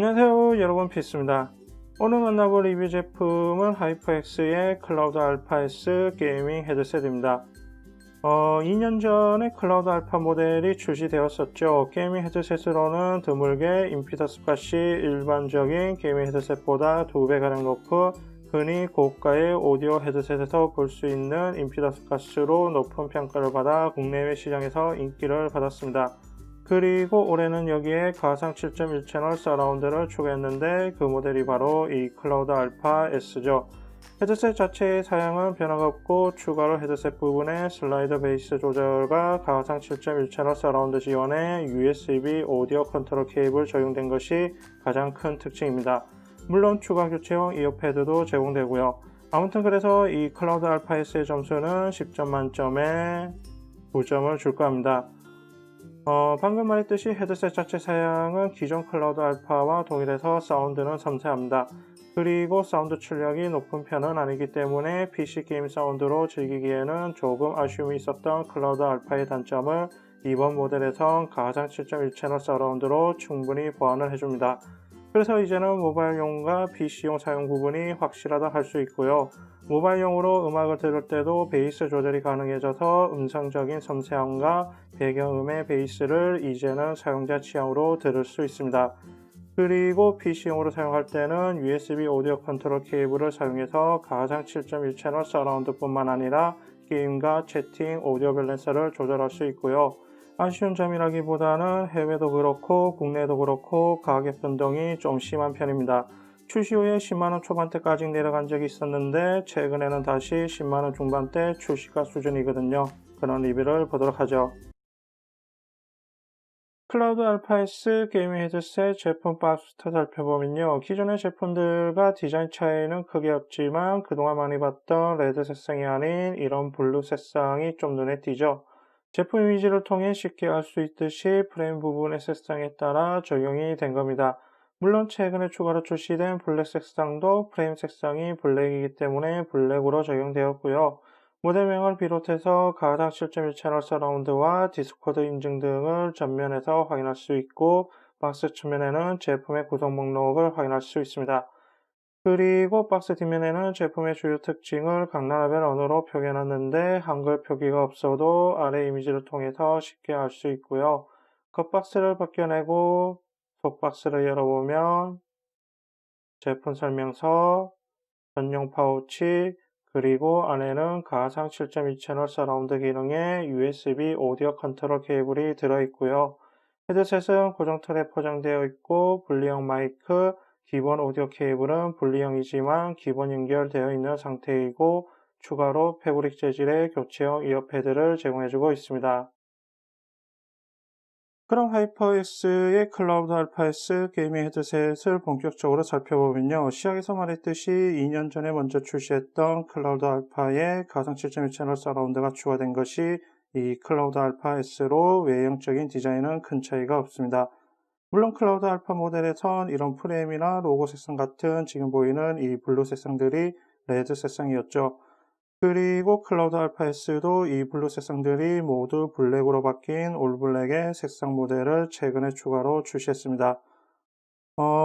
안녕하세요, 여러분. 피스입니다. 오늘 만나볼 리뷰 제품은 하이퍼엑스의 클라우드 알파 S 게이밍 헤드셋입니다. 2년 전에 클라우드 알파 모델이 출시되었었죠. 게이밍 헤드셋으로는 드물게 임피던스 값이 일반적인 게이밍 헤드셋보다 2배가량 높고 흔히 고가의 오디오 헤드셋에서 볼 수 있는 임피던스 값으로 높은 평가를 받아 국내외 시장에서 인기를 받았습니다. 그리고 올해는 여기에 가상 7.1 채널 서라운드를 추가했는데 그 모델이 바로 이 클라우드 알파 S죠. 헤드셋 자체의 사양은 변화가 없고 추가로 헤드셋 부분에 슬라이더 베이스 조절과 가상 7.1 채널 서라운드 지원에 USB 오디오 컨트롤 케이블 적용된 것이 가장 큰 특징입니다. 물론 추가 교체용 이어패드도 제공되고요. 아무튼 그래서 이 클라우드 알파 S의 점수는 10점 만점에 9점을 줄까 합니다. 방금 말했듯이 헤드셋 자체 사양은 기존 클라우드 알파와 동일해서 사운드는 섬세합니다. 그리고 사운드 출력이 높은 편은 아니기 때문에 PC 게임 사운드로 즐기기에는 조금 아쉬움이 있었던 클라우드 알파의 단점을 이번 모델에선 가상 7.1 채널 서라운드로 충분히 보완을 해줍니다. 그래서 이제는 모바일용과 PC용 사용 부분이 확실하다 할 수 있고요. 모바일용으로 음악을 들을 때도 베이스 조절이 가능해져서 음성적인 섬세함과 배경음의 베이스를 이제는 사용자 취향으로 들을 수 있습니다. 그리고 PC용으로 사용할 때는 USB 오디오 컨트롤 케이블을 사용해서 가상 7.1 채널 서라운드뿐만 아니라 게임과 채팅, 오디오 밸런스를 조절할 수 있고요. 아쉬운 점이라기보다는 해외도 그렇고 국내도 그렇고 가격 변동이 좀 심한 편입니다. 출시 후에 10만원 초반대까지 내려간 적이 있었는데 최근에는 다시 10만원 중반대 출시가 수준이거든요. 그런 리뷰를 보도록 하죠. 클라우드 알파 S 게이밍 헤드셋 제품 박스부터 살펴보면요. 기존의 제품들과 디자인 차이는 크게 없지만 그동안 많이 봤던 레드 색상이 아닌 이런 블루 색상이 좀 눈에 띄죠. 제품 이미지를 통해 쉽게 알 수 있듯이 프레임 부분의 색상에 따라 적용이 된 겁니다. 물론 최근에 추가로 출시된 블랙 색상도 프레임 색상이 블랙이기 때문에 블랙으로 적용되었고요. 모델명을 비롯해서 가상 7.1 채널 서라운드와 디스코드 인증 등을 전면에서 확인할 수 있고 박스 측면에는 제품의 구성 목록을 확인할 수 있습니다. 그리고 박스 뒷면에는 제품의 주요 특징을 각나라별 언어로 표기해놨는데 한글 표기가 없어도 아래 이미지를 통해서 쉽게 알 수 있고요. 겉박스를 벗겨내고 속박스를 열어보면 제품 설명서, 전용 파우치, 그리고 안에는 가상 7.2 채널 서라운드 기능의 USB 오디오 컨트롤 케이블이 들어있고요. 헤드셋은 고정 틀에 포장되어 있고 분리형 마이크, 기본 오디오 케이블은 분리형이지만 기본 연결되어 있는 상태이고 추가로 패브릭 재질의 교체형 이어패드를 제공해주고 있습니다. 그럼 하이퍼X의 클라우드 알파 S 게이밍 헤드셋을 본격적으로 살펴보면요. 시작에서 말했듯이 2년 전에 먼저 출시했던 클라우드 알파의 가상 7.1 채널 서라운드가 추가된 것이 이 클라우드 알파 S로 외형적인 디자인은 큰 차이가 없습니다. 물론 클라우드 알파 모델에선 이런 프레임이나 로고 색상 같은 지금 보이는 이 블루 색상들이 레드 색상이었죠. 그리고 클라우드 알파 S도 이 블루 색상들이 모두 블랙으로 바뀐 올블랙의 색상 모델을 최근에 추가로 출시했습니다.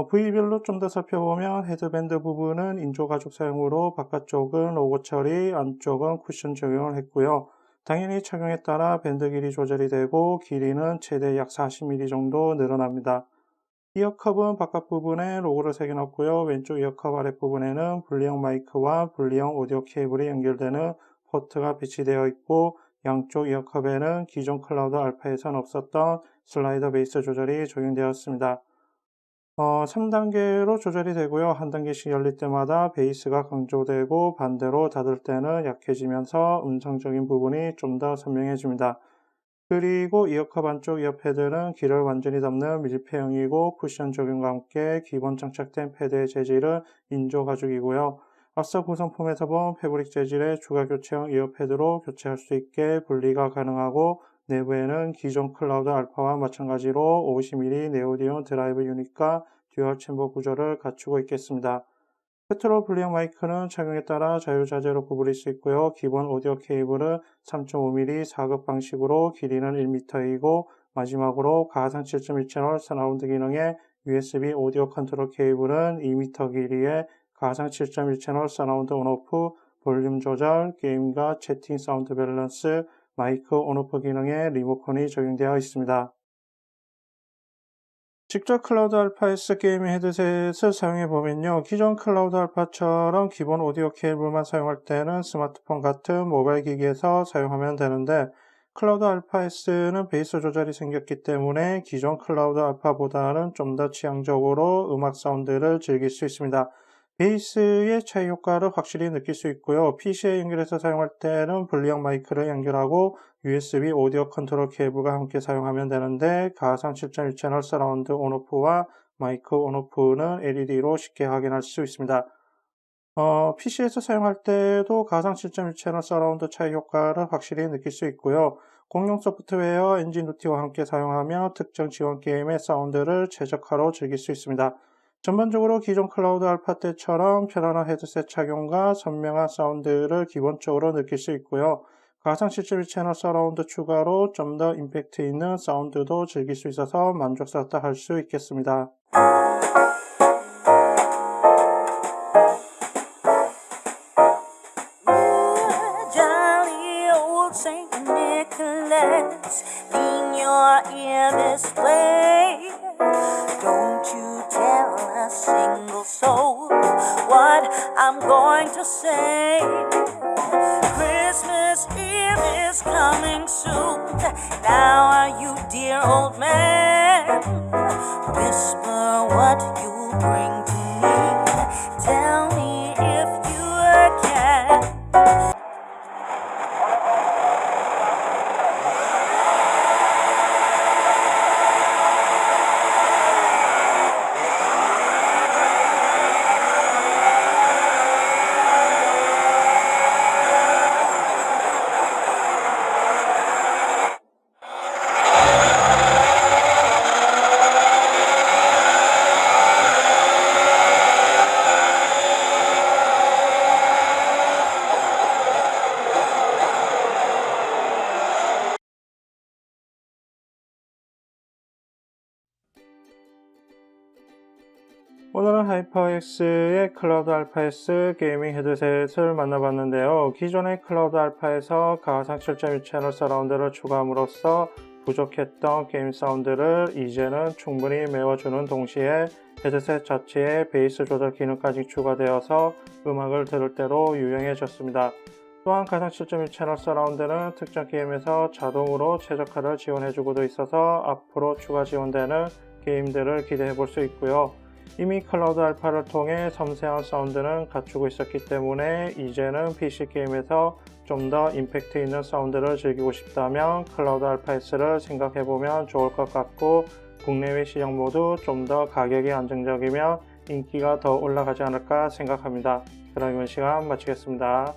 부위별로 좀 더 살펴보면 헤드밴드 부분은 인조 가죽 사용으로 바깥쪽은 로고 처리, 안쪽은 쿠션 적용을 했고요. 당연히 착용에 따라 밴드 길이 조절이 되고 길이는 최대 약 40mm 정도 늘어납니다. 이어컵은 바깥 부분에 로고를 새겨놨고요. 왼쪽 이어컵 아랫부분에는 분리형 마이크와 분리형 오디오 케이블이 연결되는 포트가 배치되어 있고 양쪽 이어컵에는 기존 클라우드 알파에선 없었던 슬라이더 베이스 조절이 적용되었습니다. 3단계로 조절이 되고요. 한 단계씩 열릴 때마다 베이스가 강조되고 반대로 닫을 때는 약해지면서 음성적인 부분이 좀 더 선명해집니다. 그리고 이어컵 안쪽 이어패드는 귀를 완전히 덮는 밀폐형이고 쿠션 적용과 함께 기본 장착된 패드의 재질은 인조 가죽이고요. 앞서 구성품에서 본 패브릭 재질의 추가 교체형 이어패드로 교체할 수 있게 분리가 가능하고 내부에는 기존 클라우드 알파와 마찬가지로 50mm 네오디온 드라이브 유닛과 듀얼 챔버 구조를 갖추고 있겠습니다. 끝으로 분리형 마이크는 착용에 따라 자유자재로 구부릴 수 있고요. 기본 오디오 케이블은 3.5mm 4급 방식으로 길이는 1m이고 마지막으로 가상 7.1 채널 서라운드 기능의 USB 오디오 컨트롤 케이블은 2m 길이의 가상 7.1 채널 사라운드 온오프, 볼륨 조절, 게임과 채팅 사운드 밸런스, 마이크 온오프 기능에 리모컨이 적용되어 있습니다. 직접 클라우드 알파 S 게이밍 헤드셋을 사용해보면요. 기존 클라우드 알파처럼 기본 오디오 케이블만 사용할 때는 스마트폰 같은 모바일 기기에서 사용하면 되는데 클라우드 알파 S는 베이스 조절이 생겼기 때문에 기존 클라우드 알파보다는 좀 더 취향적으로 음악 사운드를 즐길 수 있습니다. 베이스의 차이 효과를 확실히 느낄 수 있고요. PC에 연결해서 사용할 때는 분리형 마이크를 연결하고 USB 오디오 컨트롤 케이블과 함께 사용하면 되는데 가상 7.1 채널 서라운드 온오프와 마이크 온오프는 LED로 쉽게 확인할 수 있습니다. PC에서 사용할 때도 가상 7.1 채널 서라운드 차이 효과를 확실히 느낄 수 있고요. 공용 소프트웨어 엔진루티와 함께 사용하며 특정 지원 게임의 사운드를 최적화로 즐길 수 있습니다. 전반적으로 기존 클라우드 알파 때처럼 편안한 헤드셋 착용과 선명한 사운드를 기본적으로 느낄 수 있고요. 가상 7.1 채널 서라운드 추가로 좀 더 임팩트 있는 사운드도 즐길 수 있어서 만족스럽다 할 수 있겠습니다. Jolly old Saint Nicholas, lean your ear this way. Don't you tell a single soul what I'm going to say. Christmas Eve is coming soon. Now, you dear old man, whisper what you bring to me. Tell me if you can. 오늘은 하이퍼X의 클라우드 알파 S 게이밍 헤드셋을 만나봤는데요. 기존의 클라우드 알파에서 가상 7.1 채널 서라운드를 추가함으로써 부족했던 게임 사운드를 이제는 충분히 메워주는 동시에 헤드셋 자체에 베이스 조절 기능까지 추가되어서 음악을 들을 때로 유용해졌습니다. 또한 가상 7.1 채널 서라운드는 특정 게임에서 자동으로 최적화를 지원해주고도 있어서 앞으로 추가 지원되는 게임들을 기대해볼 수 있고요. 이미 클라우드 알파를 통해 섬세한 사운드는 갖추고 있었기 때문에 이제는 PC 게임에서 좀 더 임팩트 있는 사운드를 즐기고 싶다면 클라우드 알파 S를 생각해보면 좋을 것 같고 국내외 시장 모두 좀 더 가격이 안정적이며 인기가 더 올라가지 않을까 생각합니다. 그럼 이번 시간 마치겠습니다.